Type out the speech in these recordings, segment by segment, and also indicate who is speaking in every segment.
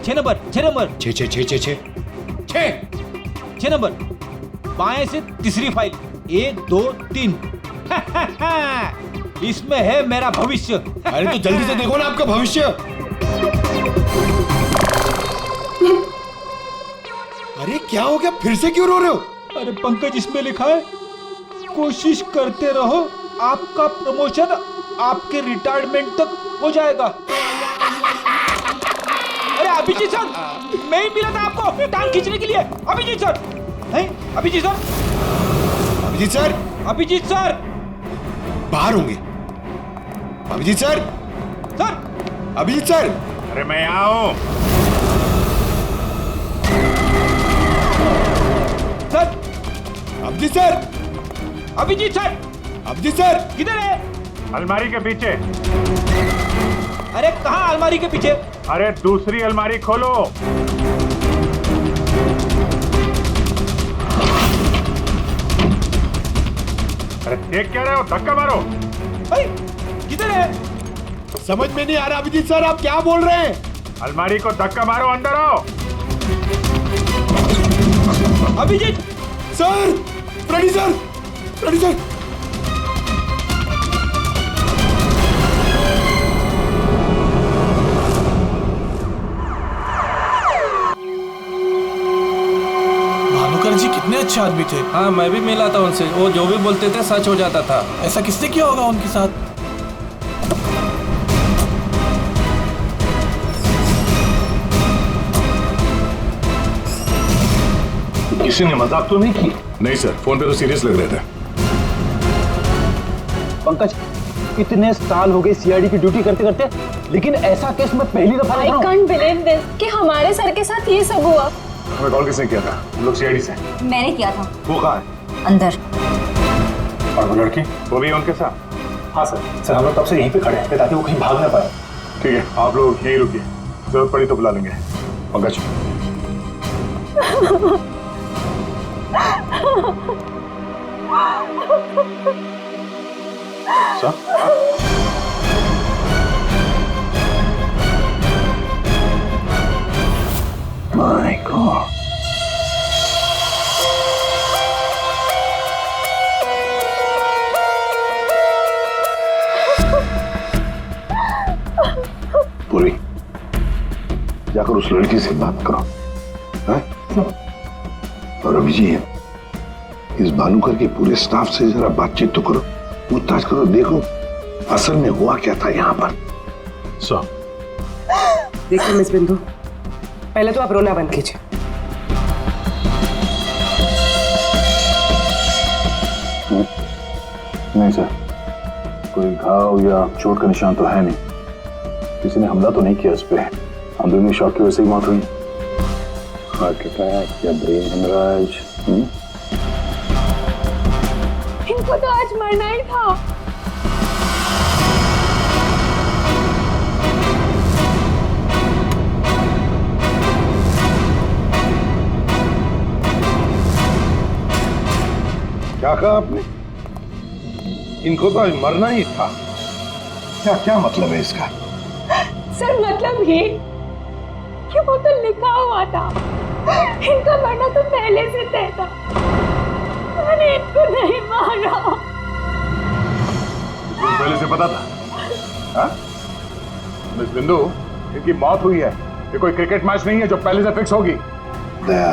Speaker 1: 6 number 6 number
Speaker 2: 6
Speaker 1: number. बाएं से तीसरी फाइल 1 2 3। इसमें है मेरा भविष्य।
Speaker 2: अरे तो जल्दी से देखो ना आपका भविष्य। अरे क्या हो गया, फिर से क्यों रो रहे हो?
Speaker 1: अरे पंकज, इसमें लिखा है कोशिश करते रहो, आपका प्रमोशन आपके रिटायरमेंट तक हो जाएगा। अरे अभिजीत सर, मैं ही मिला था आपको टांग खींचने के लिए। Abhijeet sir, Abhijeet sir,
Speaker 2: Abhijeet sir,
Speaker 1: Abhijeet sir
Speaker 2: बाहर होंगे। Abhijeet sir,
Speaker 1: sir,
Speaker 2: Abhijeet sir.
Speaker 3: अरे मैं यहाँ हूँ।
Speaker 1: Sir,
Speaker 2: Abhijeet sir,
Speaker 1: Abhijeet sir,
Speaker 2: Abhijeet sir,
Speaker 1: किधर है?
Speaker 3: अलमारी के पीछे।
Speaker 1: अरे कहाँ अलमारी के पीछे?
Speaker 3: अरे दूसरी अलमारी खोलो। अरे देख क्या रहे हो, धक्का मारो।
Speaker 1: किधर है?
Speaker 2: समझ में नहीं आ रहा अभिजीत सर, आप क्या बोल रहे हैं?
Speaker 3: अलमारी को धक्का मारो, अंदर आओ।
Speaker 1: Abhijeet
Speaker 2: sir, producer, producer.
Speaker 4: Bhanukar ji कितने अच्छे आदमी थे।
Speaker 5: हाँ, मैं भी मिला था उनसे। वो जो भी बोलते थे सच हो जाता था।
Speaker 4: ऐसा किसने किया होगा उनके साथ?
Speaker 6: किसी ने मजाक तो नहीं की?
Speaker 3: नहीं सर, फोन पे तो सीरियस लग रहे थे।
Speaker 7: पंकज, इतने साल हो गए सीआईडी की ड्यूटी करते करते, लेकिन ऐसा केस मैं पहली दफा देख रहा हूं।
Speaker 8: I can't believe this कि हमारे सर के साथ ये सब हुआ।
Speaker 3: हमें कॉल किसने किया था? हम लोग सीआईडी से।
Speaker 8: मैंने किया था।
Speaker 3: वो कहाँ है?
Speaker 8: अंदर।
Speaker 3: और वो लड़की, वो भी है उनके साथ?
Speaker 6: हाँ सर, हम लोग तब से यहीं पे खड़े हैं ताकि वो कहीं भाग ना पाए।
Speaker 3: ठीक है, आप लोग यहीं रुकिए, जरूरत पड़ी तो बुला लेंगे। पंकज। सर?
Speaker 6: My God. पूरी जाकर उस लड़की से बात करो, है? और अभिजीत, इस भानुकर के पूरे स्टाफ से जरा बातचीत तो करो, पूछताछ करो, देखो असल में हुआ क्या था यहाँ पर।
Speaker 3: सर,
Speaker 9: देखिए मिस बिंदु, पहले तो आप रोना बंद कीजिए।
Speaker 6: नहीं सर, कोई घाव या चोट का निशान तो है नहीं। किसी ने हमला तो नहीं किया इस पे। अंदरूनी शॉक की वजह से ही मौत हुई। हार्ट अटैक या ब्रेन हेमराज?
Speaker 8: इनको तो आज मरना ही था।
Speaker 6: क्या कहा आपने? इनको तो आज मरना ही था। क्या क्या मतलब है इसका?
Speaker 8: सर मतलब ये कि वो तो लिखा हुआ था, इनका मरना तो पहले से तय था। मैंने इनको नहीं मारा।
Speaker 3: पहले से पता था? हाँ? मिस बिंदु, इनकी मौत हुई है। ये कोई क्रिकेट मैच नहीं है जो पहले से फिक्स होगी।
Speaker 6: दया,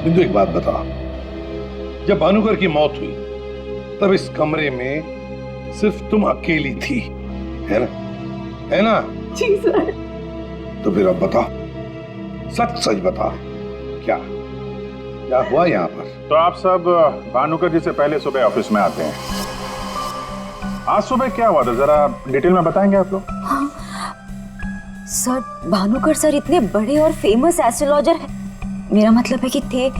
Speaker 6: बिंदु एक बात बता, जब भानुकर की मौत हुई तब इस कमरे में सिर्फ तुम अकेली थी, है ना? है ना?
Speaker 8: जी सर।
Speaker 6: तो फिर अब बता, सच सच बता, क्या क्या हुआ यहाँ पर?
Speaker 3: तो आप सब भानुकर जी से पहले सुबह ऑफिस में आते हैं। आज सुबह क्या हुआ था, जरा डिटेल में बताएंगे आप लोग?
Speaker 8: हाँ। सर, भानुकर सर इतने बड़े और फेमस एस्ट्रोलॉजर हैं। मेरा मतलब है कि थे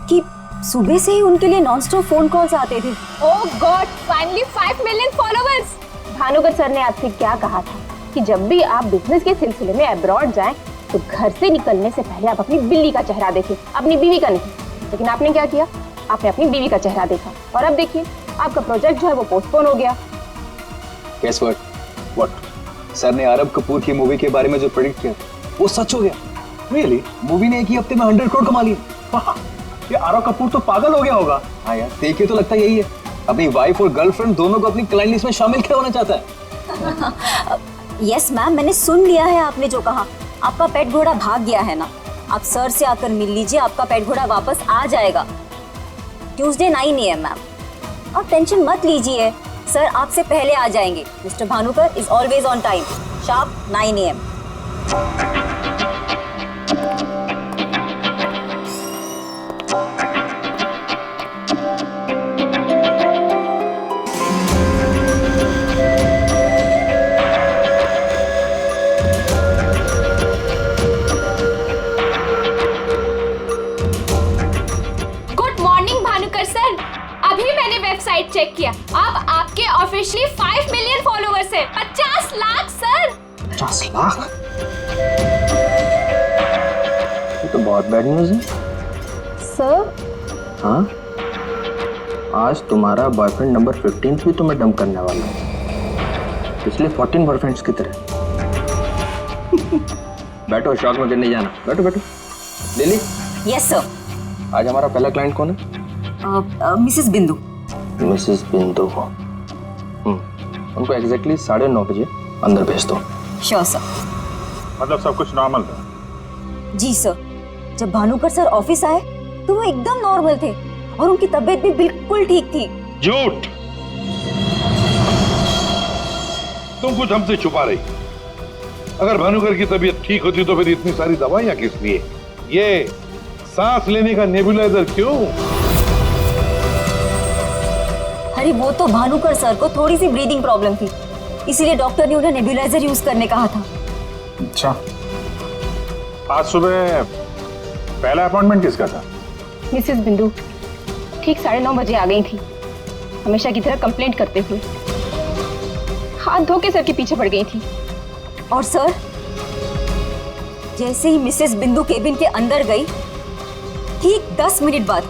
Speaker 8: कि सुबह से ही उनके लिए नॉन स्टॉप फोन कॉल्स आते थे। Oh god, finally 5 million followers. Bhanukar sir ने आपसे क्या कहा था कि जब भी आप बिजनेस के सिलसिले में अब्रॉड जाएं तो घर से निकलने से पहले आप अपनी बिल्ली का चेहरा देखें, अपनी बीवी का नहीं। लेकिन आपने क्या किया? आपने अपनी बीवी का चेहरा देखा और अब देखिए आपका प्रोजेक्ट जो है वो पोस्टपोन हो गया।
Speaker 7: Guess what?
Speaker 3: व्हाट?
Speaker 7: सर ने आरब कपूर की मूवी के बारे में जो प्रेडिक्ट किया वो सच हो गया।
Speaker 3: रियली?
Speaker 7: मूवी ने एक ही हफ्ते में 100 करोड़ कमा लिए।
Speaker 3: ये आरव कपूर तो पागल हो गया होगा।
Speaker 7: हाँ यार, देखिए तो लगता यही है। अपनी वाइफ और गर्लफ्रेंड दोनों को अपनी क्लाइंट लिस्ट में शामिल करवाना चाहता है।
Speaker 8: यस मैम, मैंने सुन लिया है आपने जो कहा। आपका पेट घोड़ा भाग गया है ना, आप सर से आकर मिल लीजिए, आपका पेट घोड़ा वापस आ जाएगा ट्यूसडे 9 AM मैम। आप टेंशन मत लीजिए, सर आपसे पहले आ जाएंगे। Mister Bhanukar is always on time, sharp 9 AM।
Speaker 10: Website check किया, अब आपके ऑफिशियली 5 मिलियन फॉलोअर्स हैं। 50 लाख सर।
Speaker 7: 50 लाख? ये तो बहुत बैड न्यूज है।
Speaker 8: सर?
Speaker 7: हाँ, आज तुम्हारा बॉयफ्रेंड नंबर 15 भी तुम्हें डंप करने वाला है, पिछले 14 बॉयफ्रेंड्स की तरह। बैठो, शॉक में गिरने जाना। बैठो बैठो। लिली।
Speaker 8: Yes sir.
Speaker 7: आज हमारा पहला क्लाइंट कौन है?
Speaker 8: मिसेस बिंदु।
Speaker 7: मिसेस बिंदु को उनको एग्जैक्टली 9:30 बजे अंदर भेज दो।
Speaker 8: Sure sir.
Speaker 3: मतलब सब कुछ नॉर्मल था?
Speaker 8: जी सर, जब भानुकर सर ऑफिस आए तो वो एकदम नॉर्मल थे और उनकी तबीयत भी बिल्कुल ठीक थी।
Speaker 6: झूठ! तुम कुछ हमसे छुपा रही। अगर भानुकर की तबीयत ठीक होती तो फिर इतनी सारी दवाइयां किस लिए? ये सांस लेने का नेबुलाइजर क्यों?
Speaker 8: अरे वो तो भानुकर सर को थोड़ी सी ब्रीदिंग प्रॉब्लम थी, इसीलिए डॉक्टर ने उन्हें नेबुलाइजर यूज करने कहा था।
Speaker 3: अच्छा, आज सुबह पहला अपॉइंटमेंट किसका था?
Speaker 10: मिसेस बिंदु ठीक 9:30 बजे आ गई थी, हमेशा की तरह कंप्लेंट करते हुए। हाथ धो के सर के पीछे पड़ गई थी।
Speaker 8: और सर जैसे ही मिसेस बिंदु केबिन के अंदर गई, ठीक 10 मिनट बाद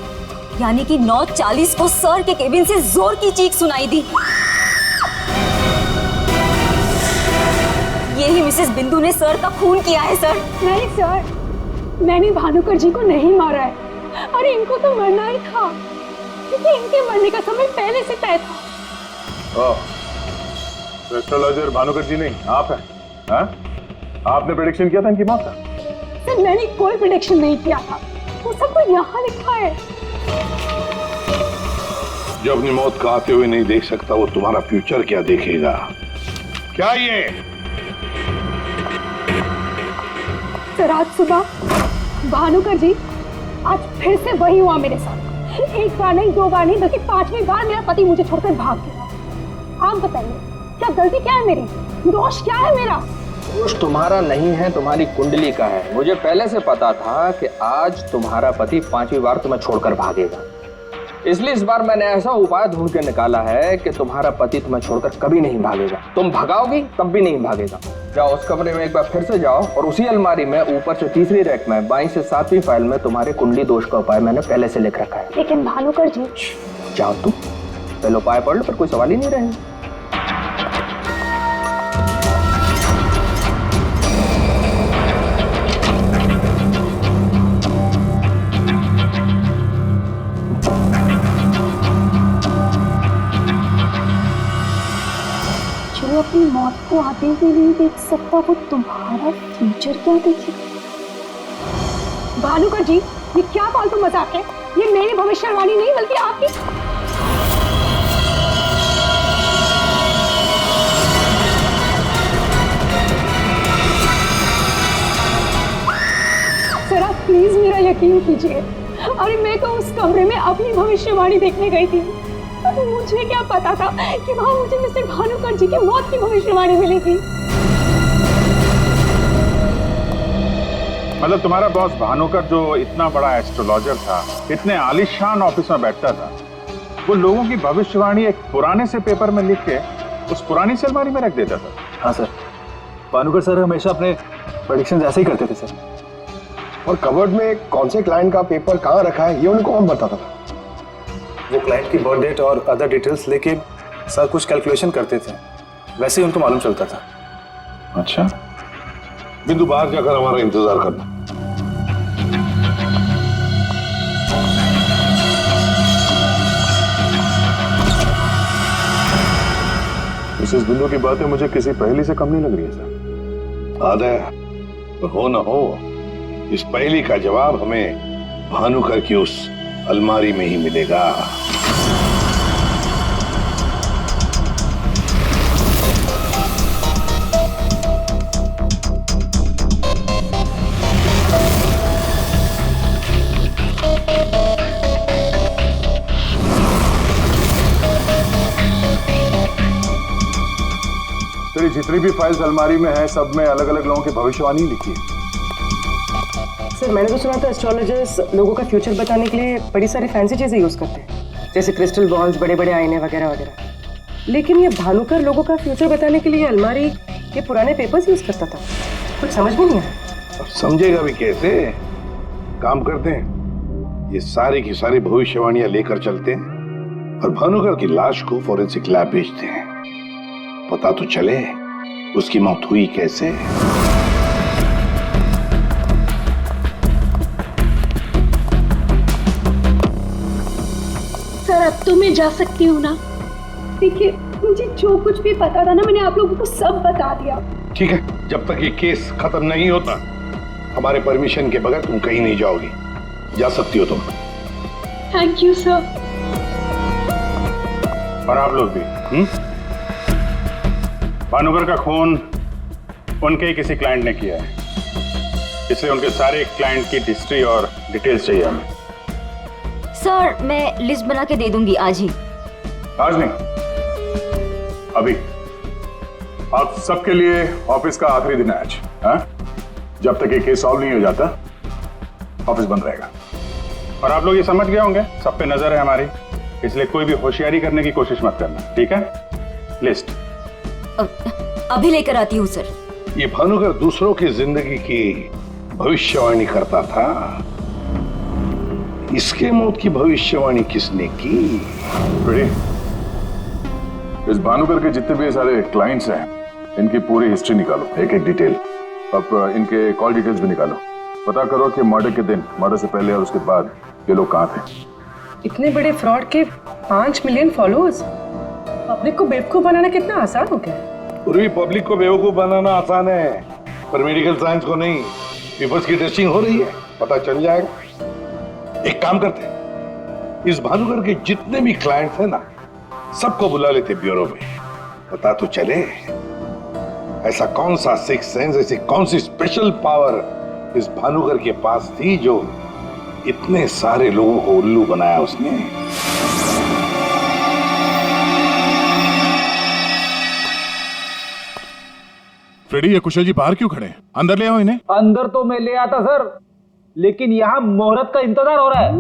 Speaker 8: यानी कि 9:40 को सर के केबिन से जोर की चीख सुनाई दी। यही मिसेस बिंदु ने सर का खून किया है सर।
Speaker 10: नहीं सर, मैंने भानुकर जी को नहीं मारा है। अरे इनको तो मरना ही था, क्योंकि इनके मरने का समय पहले से तय था।
Speaker 3: ओह, एस्ट्रोलॉजर भानुकर जी नहीं, आप हैं? हाँ? आपने प्रेडिक्शन किया था इनकी मौत का?
Speaker 10: सर मैंने कोई प्रेडिक्शन नहीं किया था, वो सब तो यहाँ लिखा है।
Speaker 6: जो अपनी मौत को आते हुए नहीं देख सकता वो तुम्हारा फ्यूचर क्या देखेगा? क्या ये?
Speaker 10: सर आज सुबह भानुकर जी, आज फिर से वही हुआ मेरे साथ। एक बार नहीं, 2 बार नहीं, बल्कि 5वीं बार मेरा पति मुझे छोड़कर भाग गया। आप बताइए क्या गलती क्या है मेरी, दोष क्या है मेरा?
Speaker 7: दोष तुम्हारा नहीं है, तुम्हारी कुंडली का है। मुझे पहले से पता था कि आज तुम्हारा पति 5वीं बार तुम्हें छोड़कर भागेगा, इसलिए इस बार मैंने ऐसा उपाय ढूंढ के निकाला है कि तुम्हारा पति तुम्हें छोड़कर कभी नहीं भागेगा। तुम भगाओगी तब भी नहीं भागेगा। जाओ उस कमरे में एक बार फिर से जाओ और उसी अलमारी में ऊपर से 3री रैक में बाईं से 7वीं फाइल में तुम्हारे कुंडली दोष का उपाय मैंने पहले से लिख रखा है।
Speaker 10: लेकिन भानुकर जी।
Speaker 7: जाओ तुम पहले उपाय पढ़ लो, पर कोई सवाल ही नहीं रहेगा।
Speaker 10: अपनी मौत को आते हुए नहीं देख सकता, वो तुम्हारा फ्यूचर क्या देखेगा? भानुकर जी, ये क्या फालतू मजाक है? ये मेरी भविष्यवाणी नहीं बल्कि आपकी। सर आप प्लीज मेरा यकीन कीजिए। अरे मैं तो उस कमरे में अपनी भविष्यवाणी देखने गई थी। मुझे क्या पता था कि वहां मुझे मिस्टर भानुकर जी की मौत की भविष्यवाणी मिलेगी।
Speaker 3: मतलब तुम्हारा बॉस भानुकर जो इतना बड़ा एस्ट्रोलॉजर था, इतने आलीशान ऑफिस में बैठता था, वो लोगों की भविष्यवाणी एक पुराने से पेपर में लिख के उस पुरानी से अलमारी में रख देता था।
Speaker 7: हाँ सर, भानुकर सर हमेशा अपने प्रेडिक्शन ऐसे ही करते थे सर।
Speaker 2: और कबर्ड में कौन से क्लाइंट का पेपर कहाँ रखा है ये उनको कौन बताता था?
Speaker 11: वो क्लाइंट की बर्थ डेट और अदर डिटेल्स लेके सर कुछ कैलकुलेशन करते थे, वैसे ही उनको मालूम चलता था।
Speaker 3: अच्छा,
Speaker 6: बिंदु बाहर जाकर हमारा इंतजार करना।
Speaker 3: मिसेस बिंदु की बातें मुझे किसी पहेली से कम नहीं लग रही है सर।
Speaker 6: आदय, हो न हो, इस पहेली का जवाब हमें भानुकर की उस अलमारी में ही मिलेगा।
Speaker 3: तेरी जितनी भी फाइल्स अलमारी में है, सब में अलग अलग लोगों की भविष्यवाणी लिखी है।
Speaker 9: सर मैंने तो सुना था एस्ट्रोलॉजर्स लोगों का फ्यूचर बताने के लिए बड़ी सारी फैंसी चीजें यूज करते हैं, जैसे क्रिस्टल बॉल्स, बड़े बड़े आईने वगैरह वगैरह। लेकिन ये भानुकर लोगों का फ्यूचर बताने के लिए अलमारी के पुराने पेपर्स यूज करता था। कुछ समझ में नहीं आया।
Speaker 6: अब समझेगा भी कैसे? काम करते हैं, ये सारी की सारी भविष्यवाणियां लेकर चलते हैं और भानुकर की लाश को फॉरेंसिक लैब भेजते हैं। पता तो चले उसकी मौत हुई कैसे।
Speaker 10: सर अब तो मैं जा सकती हूँ ना? देखिए मुझे जो कुछ भी पता था ना, मैंने आप लोगों को सब बता दिया।
Speaker 6: ठीक है, जब तक ये केस खत्म नहीं होता हमारे परमिशन के बगैर तुम कहीं नहीं जाओगी। जा सकती हो तुम।
Speaker 10: Thank you sir.
Speaker 3: और आप लोग भी। भानुकर का खून उनके ही किसी क्लाइंट ने किया है, इसलिए उनके सारे क्लाइंट की हिस्ट्री और डिटेल्स चाहिए हमें।
Speaker 8: सर मैं लिस्ट बना के दे दूंगी आज ही।
Speaker 3: आज नहीं, अभी। आप सबके लिए ऑफिस का आखिरी दिन है आज। हाँ? जब तक ये केस सॉल्व नहीं हो जाता ऑफिस बंद रहेगा। और आप लोग ये समझ गए होंगे, सब पे नजर है हमारी, इसलिए कोई भी होशियारी करने की कोशिश मत करना, ठीक है? लिस्ट
Speaker 8: अभी लेकर आती हूँ सर।
Speaker 6: ये भानुकर दूसरों की जिंदगी की भविष्यवाणी करता था, इसके मौत की भविष्यवाणी किसने की?
Speaker 3: इस भानुकर के जितने भी सारे क्लाइंट्स हैं, इनकी पूरी हिस्ट्री निकालो, एक एक डिटेल। अब इनके कॉल डिटेल्स भी निकालो। पता करो कि मर्डर के दिन, मर्डर से पहले और उसके बाद ये लोग कहाँ थे।
Speaker 9: इतने बड़े फ्रॉड के 5 मिलियन फॉलोअर्स। पब्लिक को बेवकूफ बनाना कितना आसान हो गया।
Speaker 6: पूरी पब्लिक को बेवकूफ बनाना आसान है, पर मेडिकल साइंस को नहीं। पेपर्स की टेस्टिंग हो रही है, पता चल जाएगा। एक काम करते हैं, इस भानुकर के जितने भी क्लाइंट्स हैं ना, सबको बुला लेते ब्यूरो में। पता तो चले ऐसा कौन सा सिक्स सेंस, ऐसी कौन सी स्पेशल पावर इस भानुकर के पास थी जो इतने सारे लोगों को उल्लू बनाया उसने।
Speaker 3: फ्रेडी, ये कुशल जी बाहर क्यों खड़े हैं? अंदर ले आओ इन्हें।
Speaker 5: अंदर तो मैं ले आता सर, लेकिन यहाँ मुहूर्त का इंतजार हो रहा है।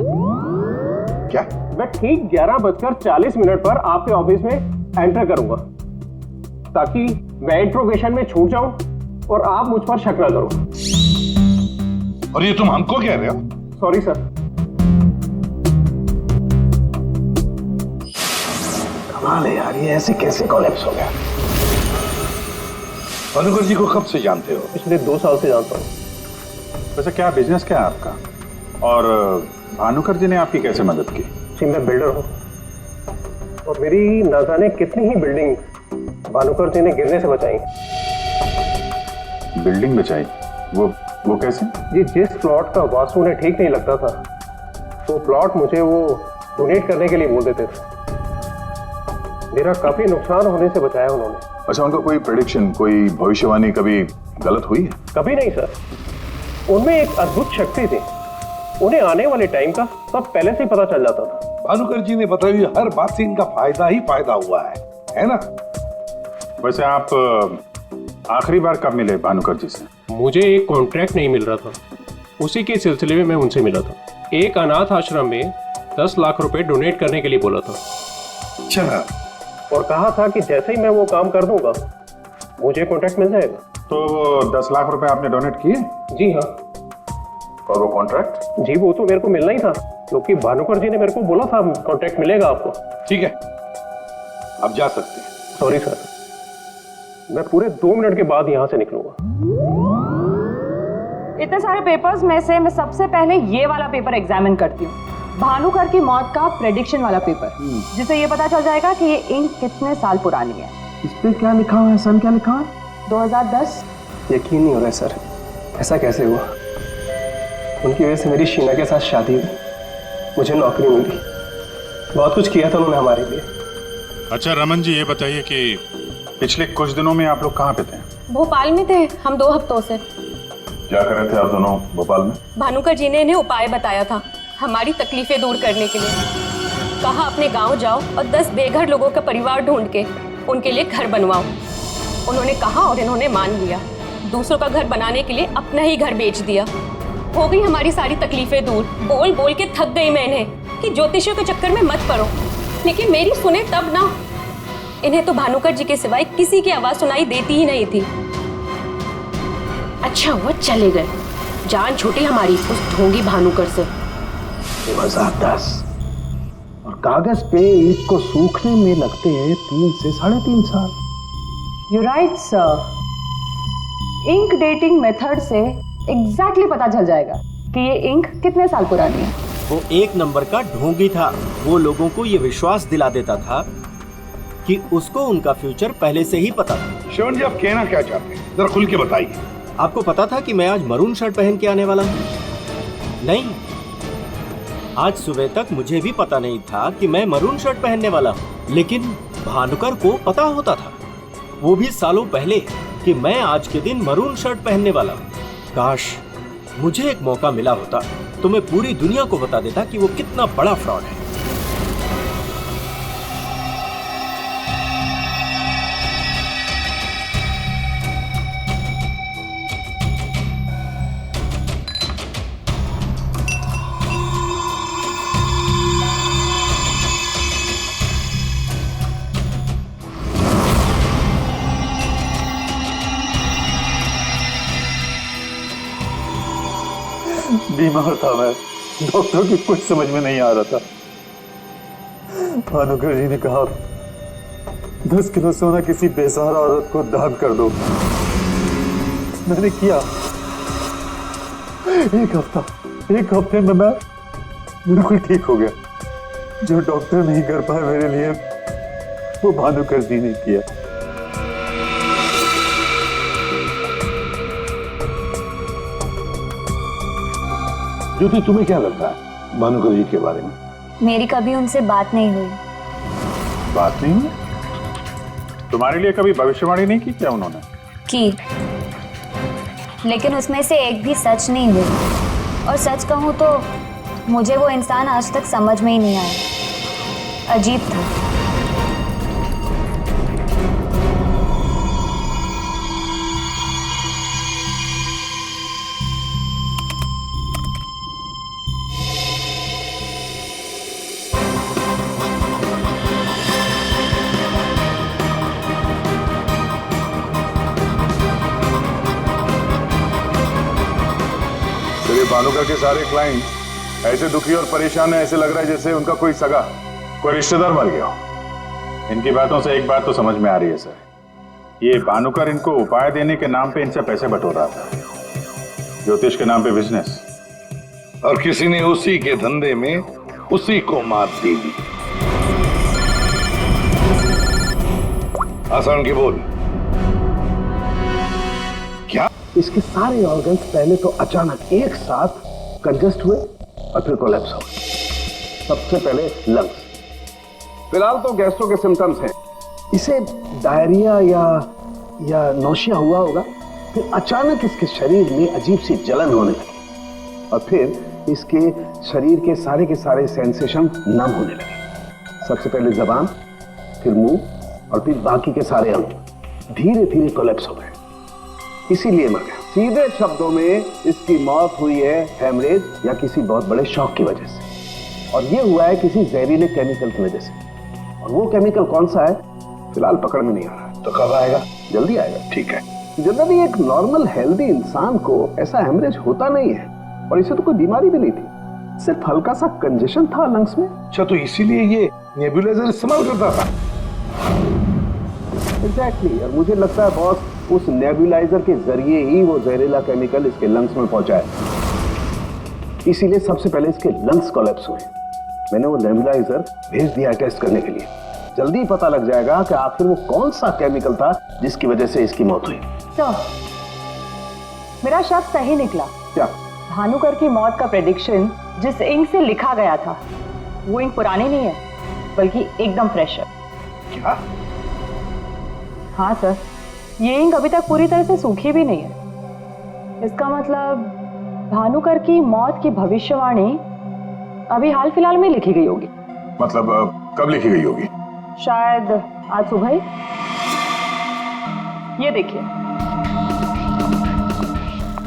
Speaker 6: क्या?
Speaker 11: मैं ठीक 11:40 पर आपके ऑफिस में एंटर करूंगा, ताकि मैं इंट्रोगेशन में छूट जाऊं और आप मुझ पर शक न करो।
Speaker 6: और ये तुम हमको कह रहे हो?
Speaker 11: Sorry sir.
Speaker 6: कमाल है यार, ये ऐसे कैसे कोलैप्स हो गया? भानुकर जी को कब से जानते हो?
Speaker 11: पिछले 2 साल से जानता हूँ।
Speaker 3: वैसे क्या बिजनेस क्या है आपका, और भानुकर जी ने आपकी कैसे मदद की?
Speaker 11: जी मैं बिल्डर हूँ, और मेरी ना जाने कितनी ही बिल्डिंग भानुकर जी ने गिरने से बचाई।
Speaker 3: बिल्डिंग बचाई? वो कैसे?
Speaker 11: जी जिस प्लॉट का वास्तु उन्हें ठीक नहीं लगता था, वो प्लॉट मुझे वो डोनेट करने के लिए बोल देते थे। मेरा काफी नुकसान होने से बचाया उन्होंने।
Speaker 3: अच्छा, उनका कोई प्रेडिक्शन, कोई भविष्यवाणी कभी गलत हुई है?
Speaker 11: कभी नहीं सर, उनमें एक अद्भुत शक्ति थी। उन्हें आने वाले टाइम का सब पहले से ही पता चल जाता था।
Speaker 6: भानुकर जी ने बताई हर बात से इनका फायदा ही फायदा हुआ है ना?
Speaker 3: वैसे आप आखिरी बार कब मिले भानुकर जी से?
Speaker 11: मुझे एक कॉन्ट्रैक्ट नहीं मिल रहा था, उसी के सिलसिले में मैं उनसे मिला था। एक अनाथ आश्रम में 10 लाख रुपए डोनेट करने के लिए बोला था।
Speaker 6: अच्छा।
Speaker 11: और कहा था कि जैसे ही मैं वो काम कर दूंगा मुझे कॉन्ट्रैक्ट मिल जाएगा।
Speaker 3: तो 10 लाख रुपए आपने डोनेट किए?
Speaker 11: जी हाँ।
Speaker 3: और वो कॉन्ट्रैक्ट?
Speaker 11: जी वो तो मेरे को मिलना ही था, क्योंकि भानुकर जी ने मेरे को बोला था कॉन्ट्रैक्ट मिलेगा आपको।
Speaker 6: ठीक है, अब जा सकते हैं।
Speaker 11: Sorry sir. मैं पूरे 2 मिनट के बाद यहां से निकलूंगा।
Speaker 9: इतने सारे पेपर्स में से मैं सबसे पहले ये वाला पेपर एग्जामिन करती हूँ, भानुकर की मौत का प्रेडिक्शन वाला पेपर, जिससे ये पता चल जाएगा कि ये इंक कितने साल पुरानी है।
Speaker 2: इस पे क्या लिखा हुआ है? सन क्या लिखा हुआ है?
Speaker 9: 2010।
Speaker 7: यकीन नहीं हो रहा है सर, ऐसा कैसे हुआ? उनकी वजह से मेरी शीना के साथ शादी हुई, मुझे नौकरी मिली, बहुत कुछ किया था उन्होंने हमारे लिए।
Speaker 3: अच्छा रमन जी, ये बताइए कि पिछले कुछ दिनों में आप लोग कहाँ पे थे?
Speaker 10: भोपाल में थे हम 2 हफ्तों से।
Speaker 3: क्या कर रहे थे आप दोनों भोपाल में?
Speaker 10: भानुकर जी ने इन्हें उपाय बताया था हमारी तकलीफें दूर करने के लिए। कहा अपने गांव जाओ और 10 बेघर लोगों का परिवार ढूंढ के उनके लिए घर बनवाओ। उन्होंने कहा और इन्होंने मान लिया। दूसरों का घर बनाने के लिए अपना ही घर बेच दिया। हो गई हमारी सारी तकलीफें दूर। बोल बोल के थक गई मैं इन्हें कि ज्योतिषियों के चक्कर में मत पड़ो, लेकिन मेरी सुने तब ना। इन्हें तो भानुकर जी के सिवाय किसी की आवाज सुनाई देती ही नहीं थी।
Speaker 12: अच्छा वो चले गए, जान छूटी हमारी उस ढोंगी भानुकर से।
Speaker 6: 2010 और कागज पे ईंट को सूखने में लगते हैं 3 से 3.5 साल।
Speaker 9: You right sir. Ink dating method से एग्जैक्टली पता चल जाएगा कि ये इंक कितने साल पुरानी है।
Speaker 13: वो एक नंबर का ढोंगी था। वो लोगों को ये विश्वास दिला देता था कि उसको उनका फ्यूचर पहले से ही पता था।
Speaker 6: श्रवण जी, आप कहना क्या चाहते हैं, जरा खुल के बताइए।
Speaker 13: आपको पता था कि मैं आज मरून शर्ट पहन के आने वाला हूँ? नहीं, आज सुबह तक मुझे भी पता नहीं था कि मैं मरून शर्ट पहनने वाला हूँ, लेकिन भानुकर को पता होता था, वो भी सालों पहले, कि मैं आज के दिन मरून शर्ट पहनने वाला हूँ। काश मुझे एक मौका मिला होता तो मैं पूरी दुनिया को बता देता कि वो कितना बड़ा फ्रॉड है।
Speaker 3: बीमार था मैं, डॉक्टर की कुछ समझ में नहीं आ रहा था। भानुकर जी ने कहा 10 किलो सोना किसी बेसहारा औरत को दान कर दो। मैंने किया। एक हफ्ते में मैं बिल्कुल ठीक हो गया। जो डॉक्टर नहीं कर पाए मेरे लिए, वो भानुकर जी ने किया।
Speaker 6: ज्योति, तुम्हें क्या लगता है भानुकर जी के बारे में?
Speaker 8: मेरी कभी उनसे बात नहीं हुई।
Speaker 3: बात नहीं हुई? तुम्हारे लिए कभी भविष्यवाणी नहीं की क्या उन्होंने?
Speaker 8: की, लेकिन उसमें से एक भी सच नहीं हुई। और सच कहूँ तो मुझे वो इंसान आज तक समझ में ही नहीं आया। अजीब था।
Speaker 3: भानुकर के सारे क्लाइंट ऐसे दुखी और परेशान है, ऐसे लग रहा है जैसे उनका कोई सगा, कोई रिश्तेदार मर गया हो। इनकी बातों से एक बात तो समझ में आ रही है सर, ये भानुकर इनको उपाय देने के नाम पे इनसे पैसे बटोर रहा था, ज्योतिष के नाम पे बिजनेस,
Speaker 6: और किसी ने उसी के धंधे में उसी को मात दे दी। आसान की बोल। क्या इसके सारे ऑर्गन्स पहले तो अचानक एक साथ कंजस्ट हुए और फिर कोलैप्स हो गए। सबसे पहले लंग्स। फिलहाल तो गैस्ट्रो के सिम्टम्स हैं। इसे डायरिया या नौशिया हुआ होगा। फिर अचानक इसके शरीर में अजीब सी जलन होने लगी और फिर इसके शरीर के सारे सेंसेशन नम होने लगे। सबसे पहले जबान, फिर मुंह और फिर बाकी के सारे अंग धीरे धीरे कोलैप्स हो गए। इसीलिए मर गया। सीधे शब्दों में इसकी मौत हुई है हेमरेज या किसी बहुत बड़े शॉक की वजह से, और ये हुआ है किसी जहरीले केमिकल की वजह से। और वो केमिकल कौन सा है फिलहाल पकड़ में नहीं आ रहा। तो कब आएगा? जल्दी आएगा। ठीक है। जनरली एक नॉर्मल हेल्दी इंसान को ऐसा हेमरेज होता नहीं है, और इसे तो कोई बीमारी भी नहीं थी, सिर्फ हल्का सा कंजेशन था लंग्स में। अच्छा, तो इसीलिए ये नेबुलाइजर इस्तेमाल करता था। एग्जैक्टली। और मुझे लगता है बॉस, उस नेबुलाइजर के जरिए ही वो जहरीला केमिकल इसके लंग्स में पहुंचा है, इसीलिए सबसे पहले इसके लंग्स कोलैप्स हुए। मैंने वो नेबुलाइजर भेज दिया टेस्ट करने के लिए। जल्दी पता लग जाएगा कि आखिर वो कौन सा केमिकल था जिसकी वजह से इसकी मौत हुई।
Speaker 9: सर, मेरा शक सही निकला।
Speaker 6: क्या?
Speaker 9: भानुकर की मौत का प्रेडिक्शन जिस इंक से लिखा गया था वो इंक पुरानी नहीं है, बल्कि एकदम फ्रेश है।
Speaker 6: क्या?
Speaker 9: हाँ सर, ये इंक अभी तक पूरी तरह से सूखी भी नहीं है। इसका मतलब भानुकर की मौत की भविष्यवाणी अभी हाल फिलहाल में लिखी गई होगी।
Speaker 3: मतलब कब लिखी गई होगी?
Speaker 9: शायद आज सुबह ही। ये देखिए,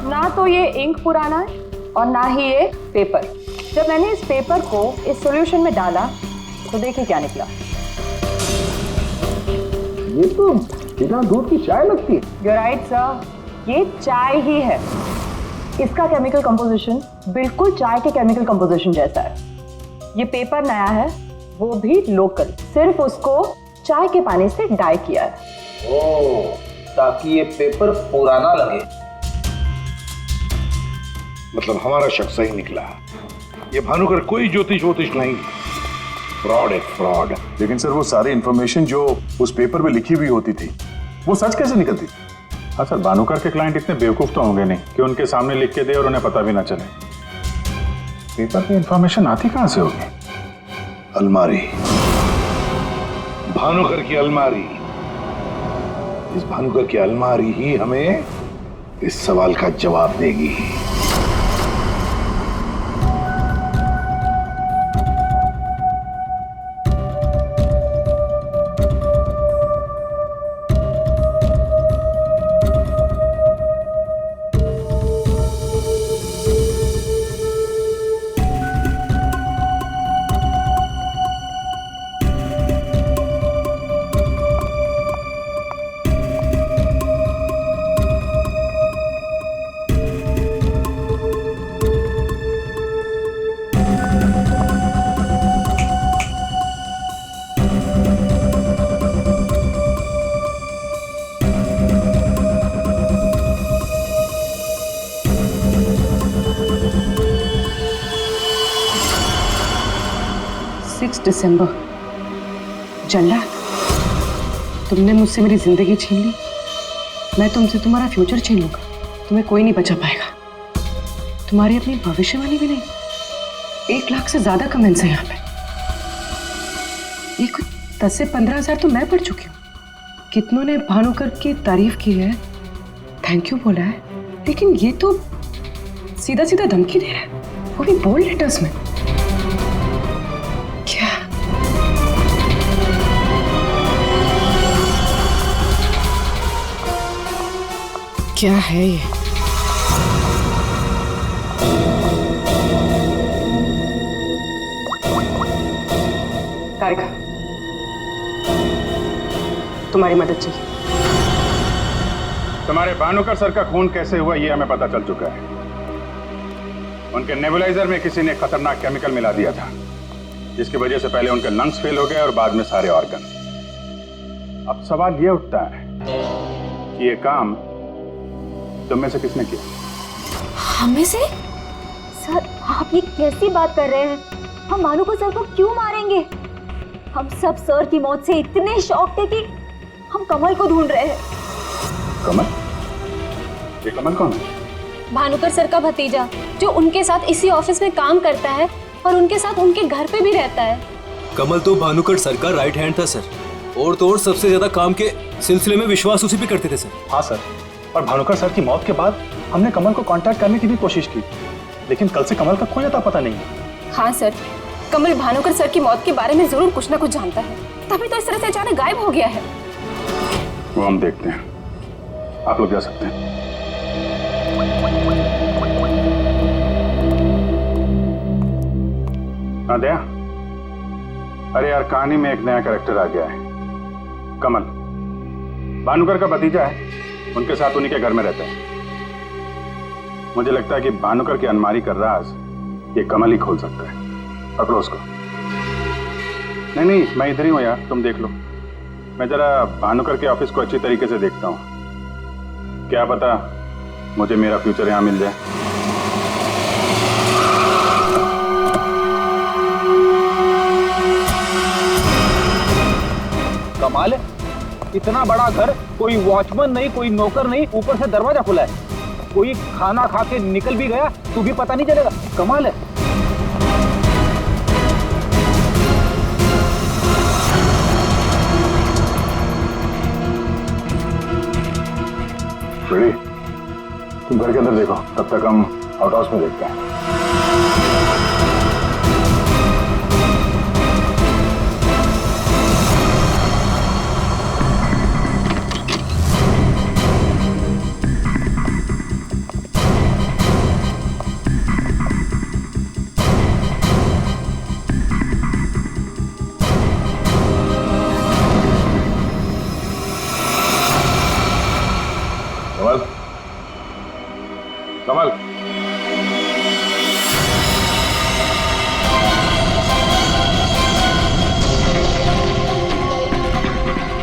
Speaker 9: ना तो ये इंक पुराना है और ना ही ये पेपर। जब मैंने इस पेपर को इस सॉल्यूशन में डाला तो देखिए क्या निकला।
Speaker 6: ये तो बिना दूध की चाय लगती है।
Speaker 9: You're right, sir, ये चाय ही है। इसका केमिकल कंपोजिशन बिल्कुल चाय के केमिकल कंपोजिशन जैसा है। ये पेपर नया है, वो भी लोकल, सिर्फ उसको चाय के पानी से डाई किया है।
Speaker 5: ओह, ताकि ये पेपर पुराना लगे।
Speaker 6: मतलब हमारा शक सही निकला। ये भानुकर कोई ज्योतिष नहीं, फ्रॉड है, फ्रॉड।
Speaker 3: लेकिन सर, वो सारी इंफॉर्मेशन जो उस पेपर में लिखी हुई होती थी वो सच कैसे निकलती? हाँ सर, भानुकर के क्लाइंट इतने बेवकूफ तो होंगे नहीं कि उनके सामने लिख के दे और उन्हें पता भी ना चले। पेपर में इंफॉर्मेशन आती कहां से होगी?
Speaker 6: अलमारी, भानुकर की अलमारी। इस भानुकर की अलमारी ही हमें इस सवाल का जवाब देगी।
Speaker 9: दिसंबर। जल्ला, तुमने मुझसे मेरी जिंदगी छीन ली, मैं तुमसे तुम्हारा फ्यूचर छीन लूंगा। तुम्हें कोई नहीं बचा पाएगा। तुम्हारी अपनी भविष्यवाणी भी नहीं। 1 लाख से ज्यादा कमेंट्स हैं यहाँ पे। ये कुछ 10 से 15 हजार तो मैं पढ़ चुकी हूँ। कितनों ने भानुकर की तारीफ की है, थैंक यू बोला है, लेकिन ये तो सीधा सीधा धमकी दे रहा है, वो भी बोल्ड लेटर्स में। क्या है ये? तारिका, तुम्हारी मदद चाहिए।
Speaker 3: तुम्हारे भानुकर सर का खून कैसे हुआ ये हमें पता चल चुका है। उनके नेबुलाइजर में किसी ने खतरनाक केमिकल मिला दिया था, जिसकी वजह से पहले उनके लंग्स फेल हो गए और बाद में सारे ऑर्गन। अब सवाल ये उठता है कि ये काम तुम में से किसने किया?
Speaker 8: हमें से? सर, आप ये कैसी बात कर रहे हैं? हम भानुकर सर को क्यों मारेंगे? हम सब सर की मौत से इतने शॉक थे कि हम कमल को ढूंढ रहे हैं।
Speaker 3: कमल? ये कमल कौन है?
Speaker 10: भानुकर सर का भतीजा, जो उनके साथ इसी ऑफिस में काम करता है और उनके साथ उनके घर पे भी रहता है।
Speaker 14: कमल तो भानुकर सर का राइट हैंड था सर, और तो और सबसे ज्यादा काम के सिलसिले में विश्वास उसी पे करते थे सर।
Speaker 15: हाँ सर, और भानुकर सर की मौत के बाद हमने कमल को कांटेक्ट करने की भी कोशिश की, लेकिन कल से कमल का कोई अता पता नहीं है।
Speaker 10: हाँ सर, कमल भानुकर सर की मौत के बारे में जरूर कुछ ना कुछ जानता है, तभी तो इस तरह से अचानक गायब हो गया है।
Speaker 3: वो हम देखते हैं, आप लोग जा सकते हैं। हाँ दया, अरे यार, कहानी में एक नया कैरेक्टर आ गया है, कमल। भानुकर का भतीजा है, उनके साथ उन्हीं के घर में रहता है। मुझे लगता है कि भानुकर की अलमारी का राज ये कमल ही खोल सकता है। पकड़ो उसको। नहीं, मैं इधर ही हूं यार, तुम देख लो। मैं जरा भानुकर के ऑफिस को अच्छी तरीके से देखता हूँ। क्या पता मुझे मेरा फ्यूचर यहाँ मिल जाए।
Speaker 5: कमाल है, इतना बड़ा घर, कोई वॉचमैन नहीं, कोई नौकर नहीं, ऊपर से दरवाजा खुला है। कोई खाना खा के निकल भी गया तो भी पता नहीं चलेगा। कमाल है।
Speaker 3: रेडी, तुम घर के अंदर देखो, तब तक हम आउट हाउस में देखते हैं। कमल, कमल,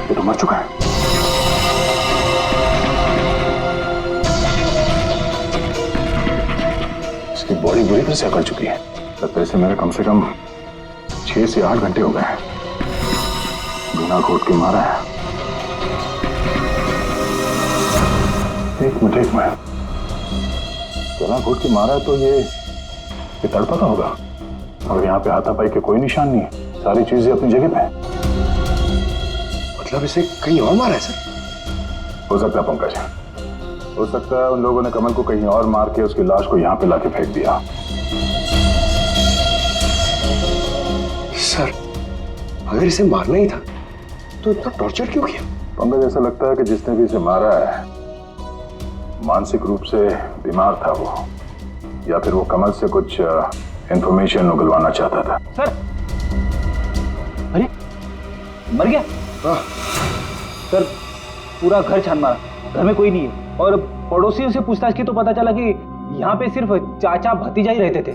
Speaker 3: ये तो मर चुका है। इसकी बॉडी बुरी तरह से अकड़ चुकी है। लगता है इसे मेरे कम से कम 6 से 8 घंटे हो गए हैं। बिना घोट के मारा है। एक मिनट बिना घोट के मारा है तो ये तड़पा तो होगा। और यहाँ पे हाथापाई के कोई निशान नहीं है, सारी चीजें अपनी जगह पे है।
Speaker 2: मतलब इसे कहीं और मारा है सर?
Speaker 3: हो सकता है पंकज, हो सकता है उन लोगों ने कमल को कहीं और मार के उसकी लाश को यहाँ पे लाके फेंक दिया।
Speaker 2: सर, अगर इसे मारना ही था तो इतना टॉर्चर क्यों किया?
Speaker 3: पंकज, ऐसा लगता है कि जिसने भी इसे मारा है मानसिक रूप से बीमार था वो, या फिर वो कमल से कुछ इंफॉर्मेशन उगलवाना चाहता था।
Speaker 5: सर, अरे मर गया? सर, पूरा घर छान मारा, घर में कोई नहीं है। और पड़ोसियों से पूछताछ की तो पता चला कि यहाँ पे सिर्फ चाचा भतीजा ही रहते थे।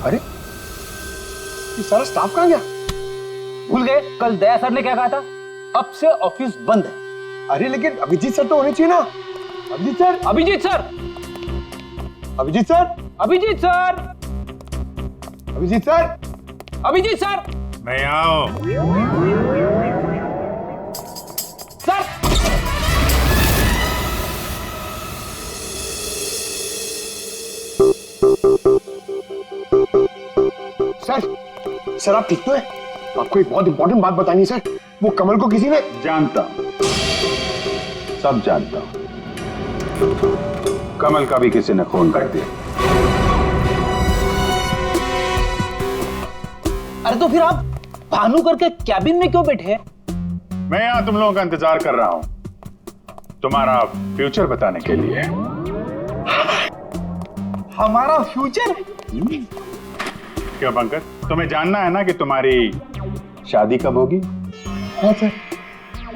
Speaker 2: अरे, ये सारा स्टाफ कहाँ गया?
Speaker 5: भूल गए कल दया सर ने क्या कहा था? अब से ऑफिस बंद है।
Speaker 2: अरे लेकिन अभिजीत सर तो होने चाहिए ना। Abhijeet sir,
Speaker 5: Abhijeet sir,
Speaker 2: Abhijeet sir,
Speaker 5: Abhijeet sir,
Speaker 2: Abhijeet sir,
Speaker 5: Abhijeet sir,
Speaker 3: मैं आओ।
Speaker 5: सर,
Speaker 2: सर आप ठीक तो है? आपको एक बहुत इंपॉर्टेंट बात बतानी है सर। वो कमल को किसी ने...
Speaker 3: जानता हूं, सब जानता हूं। कमल का भी किसी ने खून कर दिया।
Speaker 5: अरे तो फिर आप भानुकर के कैबिन में क्यों बैठे हैं?
Speaker 3: मैं यहां तुम लोगों का इंतजार कर रहा हूं, तुम्हारा फ्यूचर बताने के लिए।
Speaker 5: हमारा फ्यूचर?
Speaker 3: क्यों पंकज, तुम्हें जानना है ना कि तुम्हारी शादी कब होगी?
Speaker 2: हाँ सर।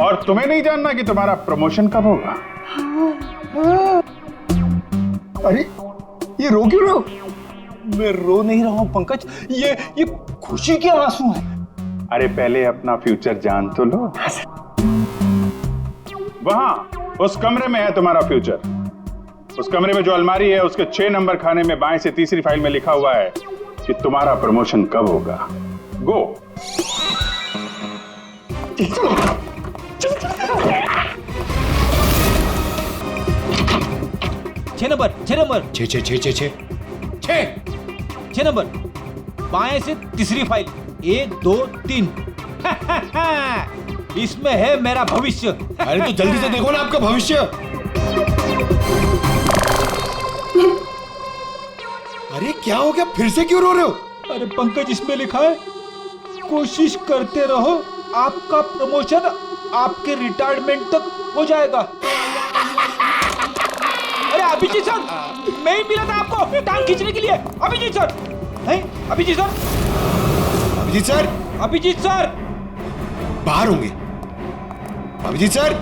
Speaker 3: और तुम्हें नहीं जानना कि तुम्हारा प्रमोशन कब होगा?
Speaker 2: अरे ये रो क्यों रहे हो?
Speaker 5: मैं रो नहीं रहा हूं पंकज, ये खुशी के आंसू हैं।
Speaker 3: अरे पहले अपना फ्यूचर जान तो लो। वहां उस कमरे में है तुम्हारा फ्यूचर। उस कमरे में जो अलमारी है उसके 6 नंबर खाने में बाएं से तीसरी फाइल में लिखा हुआ है कि तुम्हारा प्रमोशन कब होगा। गो।
Speaker 1: 6 नंबर, 6 नंबर, 6 नंबर, बाएं से तीसरी फाइल, 1 2 3। इसमें है मेरा भविष्य।
Speaker 2: अरे तो जल्दी से देखो ना आपका भविष्य। अरे क्या हो गया, फिर से क्यों रो रहे हो?
Speaker 1: अरे पंकज, इसमें लिखा है कोशिश करते रहो, आपका प्रमोशन आपके रिटायरमेंट तक हो जाएगा। अरे अभिजीत सर, मैं ही मिला था आपको टांग खींचने के लिए। अभिजीत सर, नहीं Abhijeet sir,
Speaker 2: Abhijeet sir,
Speaker 1: Abhijeet sir
Speaker 2: बाहर होंगे।
Speaker 16: Abhijeet sir,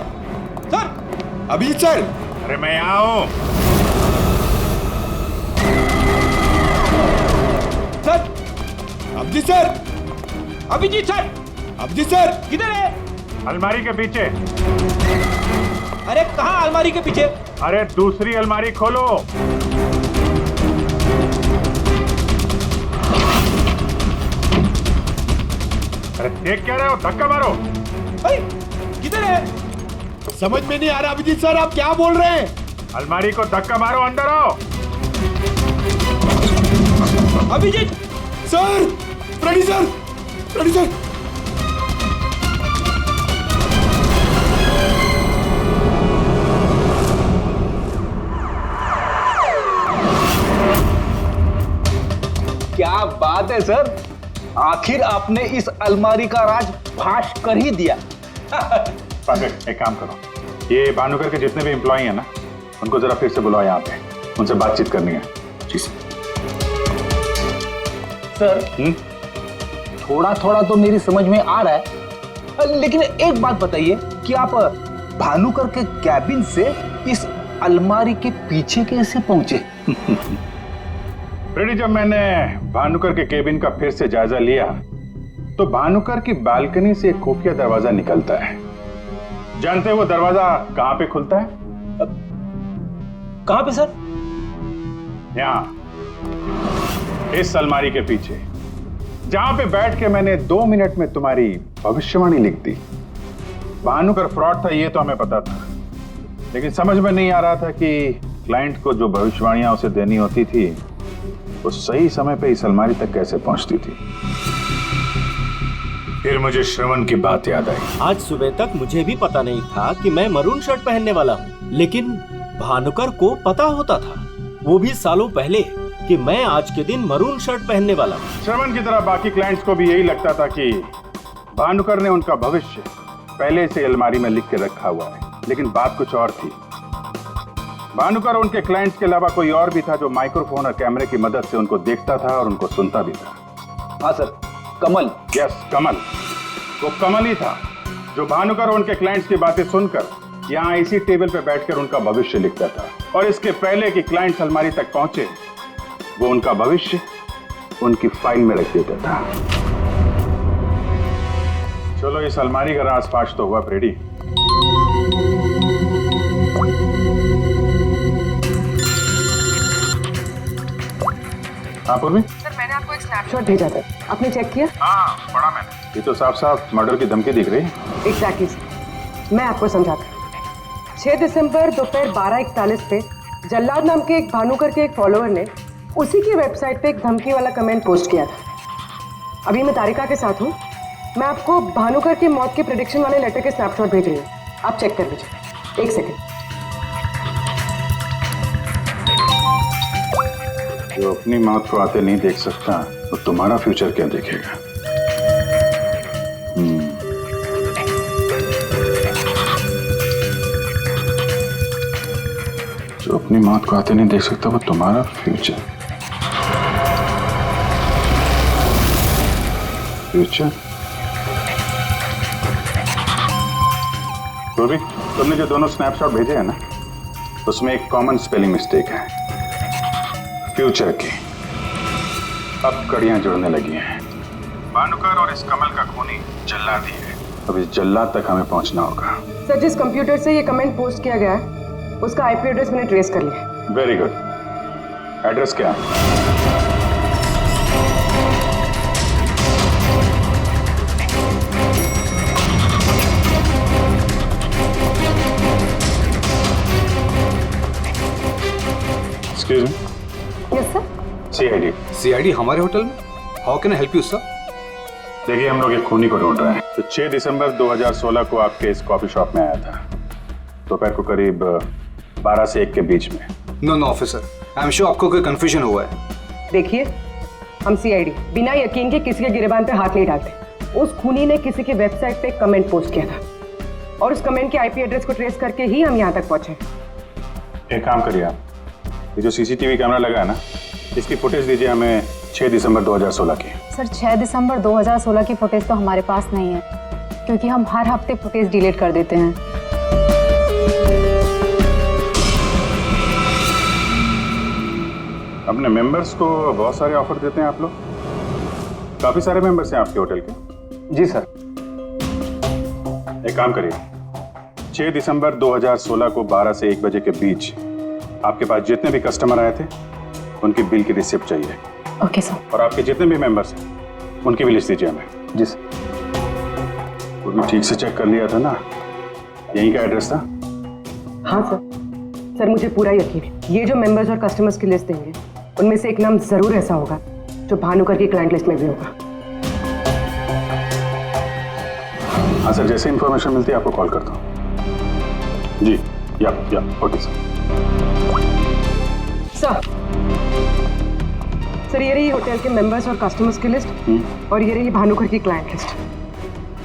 Speaker 1: sir,
Speaker 16: Abhijeet sir.
Speaker 3: अरे मैं यहाँ हूँ।
Speaker 1: Sir,
Speaker 16: Abhijeet sir,
Speaker 1: Abhijeet sir,
Speaker 16: Abhijeet sir,
Speaker 1: किधर है?
Speaker 3: अलमारी के पीछे।
Speaker 1: अरे कहाँ अलमारी के पीछे?
Speaker 3: अरे दूसरी अलमारी खोलो। अरे देख क्या रहे हो? धक्का मारो।
Speaker 1: किधर है?
Speaker 16: समझ में नहीं आ रहा अभिजीत सर, आप क्या बोल रहे हैं?
Speaker 3: अलमारी को धक्का मारो, अंदर आओ।
Speaker 1: अभिजीत
Speaker 16: सर, प्रणीत सर, प्रणीत सर।
Speaker 5: क्या बात है सर, आखिर आपने इस अलमारी का राज फाश कर ही दिया।
Speaker 3: परफेक्ट, एक काम करो, ये भानुकर के जितने भी एम्प्लॉय हैं ना, उनको जरा फिर से बुलाओ यहाँ पे, उनसे बातचीत करनी है। जी
Speaker 5: सर, थोड़ा थोड़ा तो मेरी समझ में आ रहा है, लेकिन एक बात बताइए कि आप भानुकर के कैबिन से इस अलमारी के पीछे कैसे पहुंचे?
Speaker 3: रेडी, जब मैंने भानुकर के केबिन का फिर से जायजा लिया तो भानुकर की बालकनी से एक खुफिया दरवाजा निकलता है। जानते हैं वो दरवाजा कहां पे खुलता है?
Speaker 5: कहां पे सर?
Speaker 3: यहाँ, इस अलमारी के पीछे, जहां पे बैठ के मैंने 2 मिनट में तुम्हारी भविष्यवाणी लिख दी। भानुकर फ्रॉड था ये तो हमें पता था, लेकिन समझ में नहीं आ रहा था कि क्लाइंट को जो भविष्यवाणियां उसे देनी होती थी वो सही समय पे इस अलमारी तक कैसे पहुंचती थी। फिर मुझे श्रवण की बात याद आई।
Speaker 13: आज सुबह तक मुझे भी पता नहीं था कि मैं मरून शर्ट पहनने वाला हूँ, लेकिन भानुकर को पता होता था, वो भी सालों पहले, कि मैं आज के दिन मरून शर्ट पहनने वाला हूँ।
Speaker 3: श्रवण की तरह बाकी क्लाइंट्स को भी यही लगता था कि भानुकर ने उनका भविष्य पहले से अलमारी में लिख के रखा हुआ है, लेकिन बात कुछ और थी। भानुकर उनके क्लाइंट्स के अलावा कोई और भी था जो माइक्रोफोन और कैमरे की मदद से उनको देखता था और उनको सुनता भी था।
Speaker 5: हाँ सर, कमल।
Speaker 3: यस, कमल। वो कमल ही था जो भानुकर उनके क्लाइंट्स की बातें सुनकर यहाँ इसी टेबल पे बैठकर उनका भविष्य लिखता था, और इसके पहले कि क्लाइंट्स अलमारी तक पहुंचे वो उनका भविष्य उनकी फाइल में रख देता था। चलो, इस अलमारी का राज फाश तो हुआ फ्रेडी। हाँ पूर्वी?
Speaker 9: सर, मैंने आपको एक स्नैपशॉट भेजा था, आपने चेक किया?
Speaker 3: हाँ, पढ़ा मैंने। ये तो साफ साफ मर्डर की धमकी दिख रही है।
Speaker 9: एग्जैक्टली सर, मैं आपको समझाता हूँ। 6 दिसंबर दोपहर 12:41 पे जल्लाद नाम के एक भानुकर के एक फॉलोअर ने उसी की वेबसाइट पे एक धमकी वाला कमेंट पोस्ट किया था। अभी मैं तारिका के साथ हूँ, मैं आपको भानुकर की मौत के प्रेडिक्शन वाले लेटर के स्नैपशॉट भेज रही हूँ, आप चेक कर लीजिए। 1 सेकेंड।
Speaker 3: जो अपनी मौत को आते नहीं देख सकता वो तुम्हारा फ्यूचर क्या देखेगा? जो अपनी मौत को आते नहीं देख सकता वो तुम्हारा फ्यूचर। फ्यूचर? तो भी तुमने जो दोनों स्नैपशॉट भेजे हैं ना, उसमें एक कॉमन स्पेलिंग मिस्टेक है, फ्यूचर की। अब कड़ियां जुड़ने लगी हैं। भानुकर और इस कमल का खूनी जल्लाद ही है। अब इस जल्लाद तक हमें पहुंचना होगा।
Speaker 9: सर, जिस कंप्यूटर से ये कमेंट पोस्ट किया गया है उसका आईपी एड्रेस मैंने ट्रेस कर लिया।
Speaker 3: Very good. एड्रेस क्या? Excuse me.
Speaker 9: Yes sir.
Speaker 3: CID.
Speaker 14: CID हमारे होटल में? How can I help you sir?
Speaker 3: देखिए, हम लोग एक खूनी को ढूंढ रहे हैं। तो 6 दिसंबर 2016 को आपके इस कॉफी शॉप में आया था, दोपहर को करीब 12 से 1 के बीच में।
Speaker 14: No officer, I am sure आपको कोई कंफ्यूजन हुआ है।
Speaker 9: देखिए, हम सीआईडी बिना यकीन के किसी के गिरेबान पे हाथ नहीं डालते। उस खूनी ने किसी की वेबसाइट पे कमेंट पोस्ट किया था और उस कमेंट के आईपी एड्रेस को ट्रेस करके ही हम यहाँ तक पहुंचे।
Speaker 3: एक काम करिए आप, ये जो सीसीटीवी कैमरा लगा है ना, इसकी फुटेज दीजिए हमें 6 दिसंबर 2016 की।
Speaker 17: सर, 6 दिसंबर 2016 की फुटेज तो हमारे पास नहीं है।
Speaker 10: क्योंकि हम हर हफ्ते फुटेज डिलीट कर देते हैं।
Speaker 3: अपने मेंबर्स को बहुत सारे ऑफर देते हैं आप लोग? काफी सारे मेंबर्स हैं आपके होटल के?
Speaker 5: जी सर।
Speaker 3: एक काम करिए, 6 दिसंबर 2016 को 12 से 1 बजे के बीच आपके पास जितने भी कस्टमर आए थे उनकी बिल की रिसिप्ट चाहिए।
Speaker 10: Okay sir.
Speaker 3: और आपके जितने भी मेंबर्स हैं उनकी भी लिस्ट दीजिए हमें।
Speaker 5: जी सर।
Speaker 3: वो भी ठीक से चेक कर लिया था ना? यहीं का एड्रेस था?
Speaker 9: हाँ सर। सर मुझे पूरा यकीन है, ये जो मेंबर्स और कस्टमर्स की लिस्ट देंगे उनमें से एक नाम जरूर ऐसा होगा जो भानुकर की क्लाइंट लिस्ट में भी होगा।
Speaker 3: हाँ सर, जैसे इंफॉर्मेशन मिलती है आपको कॉल करता हूँ। जी या ओके सर।
Speaker 9: सर ये रही होटल के मेंबर्स और कस्टमर्स की लिस्ट और ये रही भानुकर की क्लाइंट लिस्ट।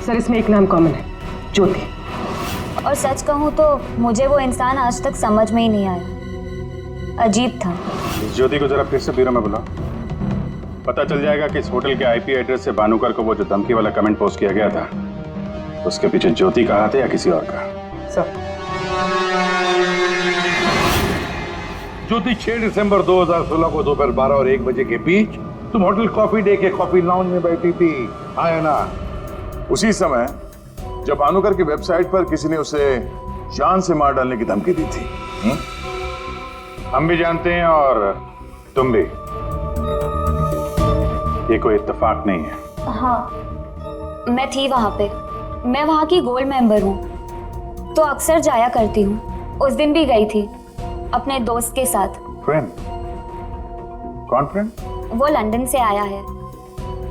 Speaker 9: सर इसमें एक नाम कॉमन है, ज्योति।
Speaker 8: और सच कहूँ तो मुझे वो इंसान आज तक समझ में ही नहीं आया, अजीब था।
Speaker 3: इस ज्योति को जरा फिर से ब्यूरो में बुलाओ, पता चल जाएगा कि इस होटल के आईपी एड्रेस से भानुकर को वो जो धमकी वाला कमेंट पोस्ट किया गया था उसके पीछे ज्योति का हाथ है या किसी और का।
Speaker 9: सर
Speaker 6: ज्योति 6 दिसंबर 2016 को दोपहर 12 और 1 बजे के बीच तुम होटल कॉफी डे के कॉफी लाउंज में बैठी थी, हाँ है ना?
Speaker 3: उसी समय जब भानुकर की वेबसाइट पर किसी ने उसे जान से मार डालने की धमकी दी थी। हम भी जानते हैं और तुम भी, ये कोई इत्तेफाक नहीं है।
Speaker 8: हाँ, मैं थी वहां पे। मैं वहां की गोल्ड मेंबर हूँ तो अक्सर जाया करती हूँ। उस दिन भी गई थी अपने दोस्त के साथ।
Speaker 3: फ्रेंड? कौन फ्रेंड?
Speaker 8: वो लंदन से आया है।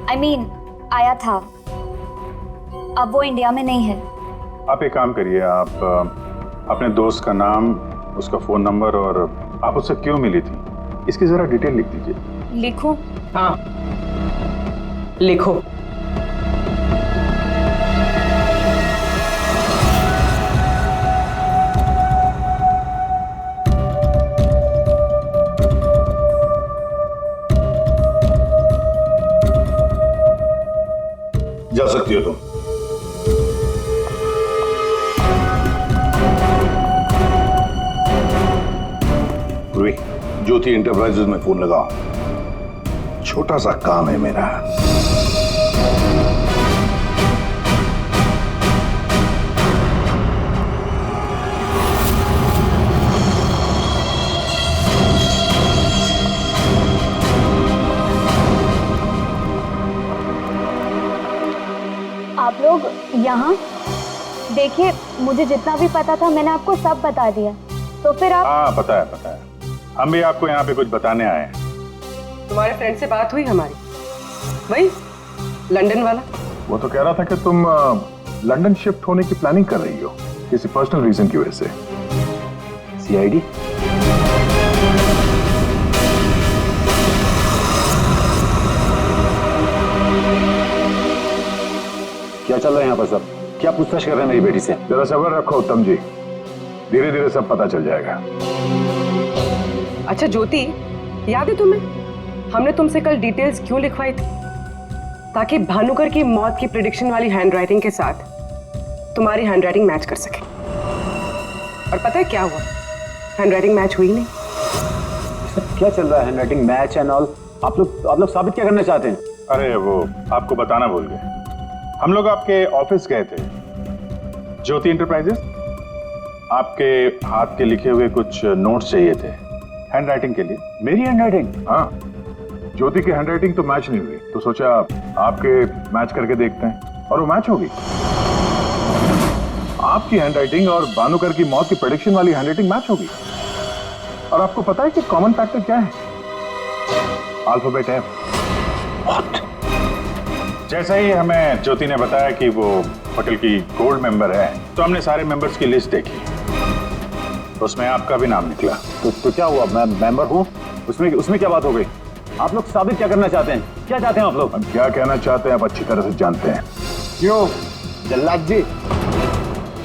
Speaker 8: I mean, आया था, अब वो इंडिया में नहीं है।
Speaker 3: आप एक काम करिए, आप अपने दोस्त का नाम, उसका फोन नंबर और आप उससे क्यों मिली थी इसकी जरा डिटेल लिख दीजिए।
Speaker 8: लिखूं?
Speaker 9: हाँ लिखो।
Speaker 6: जा सकती हो तुम। ज्योति इंटरप्राइजेज में फोन लगाओ, छोटा सा काम है मेरा।
Speaker 8: आप लोग यहाँ देखिए, मुझे जितना भी पता था मैंने आपको सब बता दिया, तो फिर आप।
Speaker 3: हाँ पता है, हम भी आपको यहाँ पे कुछ बताने आए हैं।
Speaker 9: तुम्हारे फ्रेंड से बात हुई हमारी, वही लंदन वाला?
Speaker 3: वो तो कह रहा था कि तुम लंदन शिफ्ट होने की प्लानिंग कर रही हो किसी पर्सनल रीजन की वजह से।
Speaker 5: सीआईडी? क्या चल रहा है यहाँ पर सब? क्या पूछताछ कर रहे हैं मेरी बेटी से?
Speaker 3: जरा सब्र रखो उत्तम जी, धीरे धीरे सब पता चल जाएगा।
Speaker 9: अच्छा ज्योति, याद है तुम्हें हमने तुमसे कल डिटेल्स क्यों लिखवाई थी? ताकि भानुकर की मौत की प्रेडिक्शन वाली हैंडराइटिंग के साथ तुम्हारी हैंडराइटिंग मैच कर सके। और पता है क्या हुआ? हैंडराइटिंग मैच हुई नहीं।
Speaker 5: क्या चल रहा है? Handwriting match and all? आप लोग साबित क्या करना चाहते हैं?
Speaker 3: अरे वो आपको बताना भूल गए, हम लोग आपके ऑफिस गए थे, ज्योति इंटरप्राइजेस। आपके हाथ के लिखे हुए कुछ नोट्स चाहिए थे हैंडराइटिंग के लिए।
Speaker 5: मेरी हैंडराइटिंग?
Speaker 3: हाँ, ज्योति की हैंडराइटिंग तो मैच नहीं हुई, तो सोचा आपके मैच करके देखते हैं, और वो मैच होगी। आपकी हैंडराइटिंग और भानुकर की मौत की प्रेडिक्शन वाली हैंडराइटिंग मैच होगी। और आपको पता है कि कॉमन फैक्टर क्या है? Alphabet F. जैसा ही हमें ज्योति ने बताया कि वो होटल की गोल्ड मेंबर है, तो हमने सारे मेंबर्स की लिस्ट देखी, उसमें आपका भी नाम निकला।
Speaker 5: तो क्या हुआ? मैं मेंबर हूँ, उसमें क्या बात हो गई? आप लोग साबित क्या करना चाहते हैं? क्या चाहते हैं आप लोग?
Speaker 3: हम क्या कहना चाहते हैं आप अच्छी तरह से जानते हैं।
Speaker 6: क्यों जल्लाद जी?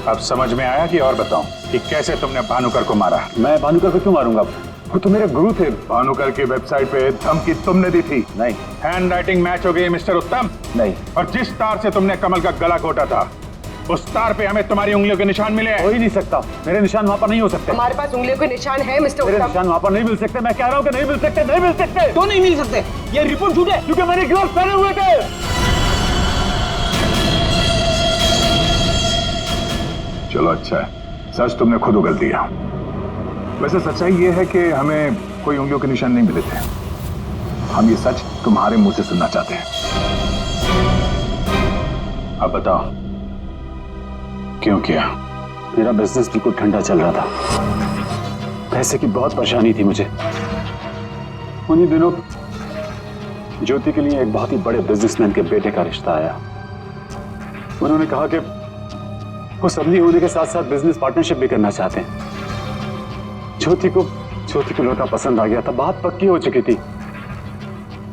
Speaker 3: अब समझ में आया कि और बताऊं कि कैसे तुमने भानुकर को मारा?
Speaker 5: मैं भानुकर को क्यों मारूंगा? वो तो मेरे गुरु थे।
Speaker 3: भानुकर की वेबसाइट पे धमकी तुमने दी थी?
Speaker 5: नहीं।
Speaker 3: हैंडराइटिंग मैच हो गई मिस्टर उत्तम?
Speaker 5: नहीं।
Speaker 3: और जिस तार से तुमने कमल का गला घोटा था उस तार पे हमें तुम्हारी उंगलियों के निशान मिले।
Speaker 15: हो ही नहीं सकता, मेरे निशान वहां पर नहीं हो सकते।
Speaker 9: हमारे पास उंगलियों के निशान है मिस्टर
Speaker 15: मेरे
Speaker 9: उत्तम।
Speaker 15: निशान वहां पर नहीं मिल सकते। मैं कह रहा हूँ कि नहीं मिल सकते, नहीं मिल सकते।
Speaker 5: तो नहीं मिल सकते, ये रिपोर्ट झूठ है
Speaker 15: क्योंकि मैंने ग्लव्स पहने हुए थे।
Speaker 3: चलो अच्छा है, सच तुमने खुद उगल दिया। वैसे सच्चाई ये है कि हमें कोई उंगलियों के निशान नहीं मिले थे। हम ये सच तुम्हारे मुंह से सुनना चाहते हैं। अब बताओ क्यों किया?
Speaker 15: मेरा बिजनेस बिल्कुल ठंडा चल रहा था, पैसे की बहुत परेशानी थी मुझे। उन्हीं दिनों ज्योति के लिए एक बहुत ही बड़े बिजनेसमैन के बेटे का रिश्ता आया। उन्होंने कहा कि वो सदली होने के साथ साथ बिजनेस पार्टनरशिप भी करना चाहते हैं। ज्योति को लड़का पसंद आ गया था, बात पक्की हो चुकी थी।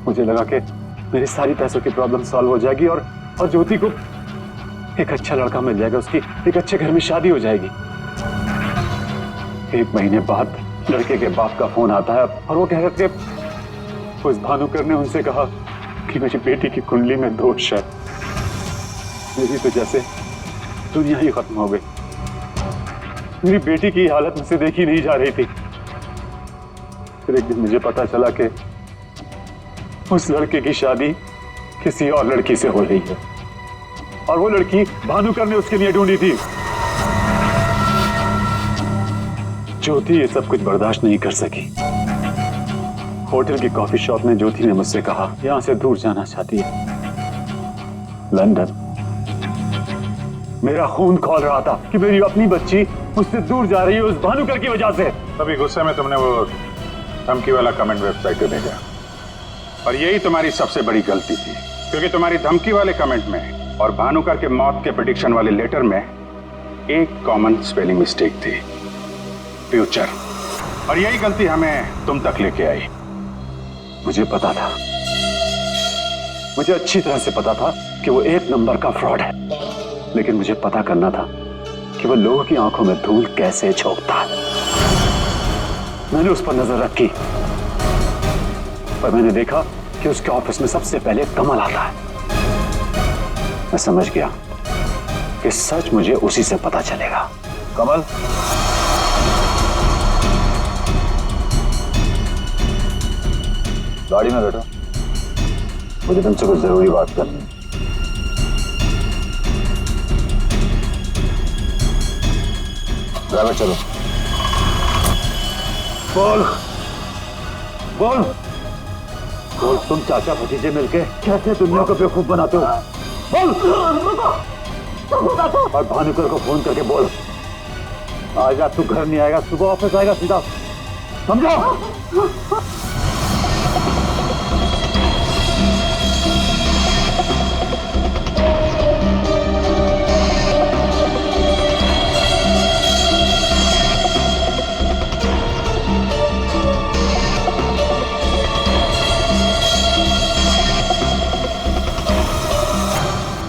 Speaker 15: मुझे लगा कि मेरी सारी पैसों की प्रॉब्लम सॉल्व हो जाएगी और ज्योति को एक अच्छा लड़का मिल जाएगा, उसकी एक अच्छे घर में शादी हो जाएगी। 1 महीने बाद लड़के के बाप का फोन आता है और वो कह रहे थे, उस भानुकर ने उनसे कहा कि मेरी बेटी की कुंडली में दोष है। मेरी तो जैसे दुनिया ही खत्म हो गई। मेरी बेटी की हालत मुझसे देखी नहीं जा रही थी। फिर एक दिन मुझे पता चला कि उस लड़के की शादी किसी और लड़की से हो रही है और वो लड़की भानुकर ने उसके लिए ढूंढी थी। ज्योति ये सब कुछ बर्दाश्त नहीं कर सकी। होटल की कॉफी शॉप में ज्योति ने मुझसे कहा यहां से दूर जाना चाहती है, लंदन। मेरा खून खौल रहा था कि मेरी अपनी बच्ची मुझसे दूर जा रही है उस भानुकर की वजह से।
Speaker 3: तभी गुस्से में तुमने वो धमकी वाला कमेंट वेबसाइट पे भेजा और यही तुम्हारी सबसे बड़ी गलती थी, क्योंकि तुम्हारी धमकी वाले कमेंट में और भानुकर के मौत के प्रेडिक्शन वाले लेटर में एक कॉमन स्पेलिंग मिस्टेक थी, फ्यूचर। और यही गलती हमें तुम तक लेके आई।
Speaker 15: मुझे पता था, मुझे अच्छी तरह से पता था कि वो 1 नंबर का फ्रॉड है, लेकिन मुझे पता करना था कि वो लोगों की आंखों में धूल कैसे झोंकता है। मैंने उस पर नजर रखी, पर मैंने देखा कि उसके ऑफिस में सबसे पहले कमल आता है। मैं समझ गया कि सच मुझे उसी से पता चलेगा।
Speaker 3: कमल,
Speaker 15: गाड़ी में बैठो, मुझे तुमसे कुछ जरूरी बात करनी है। ड्राइवर चलो। बोल बोल बोल, तुम चाचा भतीजे मिलके कैसे दुनिया को बेवकूफ बनाते हो? बोल। और भानुकर को फोन करके बोल, आज रात तू घर नहीं आएगा, सुबह ऑफिस आएगा सीधा, समझो?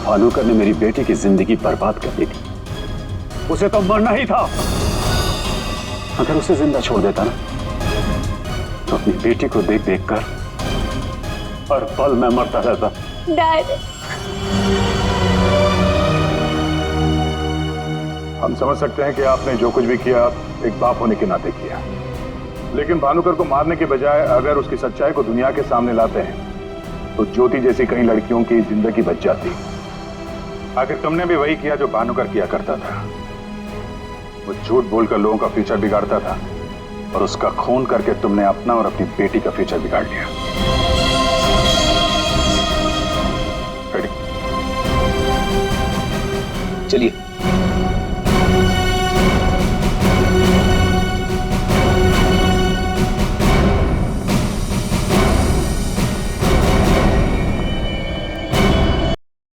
Speaker 15: भानुकर ने मेरी बेटी की जिंदगी बर्बाद कर दी थी। उसे तो मरना ही था। अगर उसे जिंदा छोड़ देता ना, तो अपनी बेटी को देख देख कर हर पल मैं मरता रहता।
Speaker 8: डैड,
Speaker 3: हम समझ सकते हैं कि आपने जो कुछ भी किया एक बाप होने के नाते किया, लेकिन भानुकर को मारने के बजाय अगर उसकी सच्चाई को दुनिया के सामने लाते हैं तो ज्योति जैसी कई लड़कियों की जिंदगी बच जाती। आखिर तुमने भी वही किया जो भानुकर किया करता था। वो झूठ बोलकर लोगों का फ्यूचर बिगाड़ता था और उसका खून करके तुमने अपना और अपनी बेटी का फ्यूचर बिगाड़ लिया।
Speaker 5: चलिए।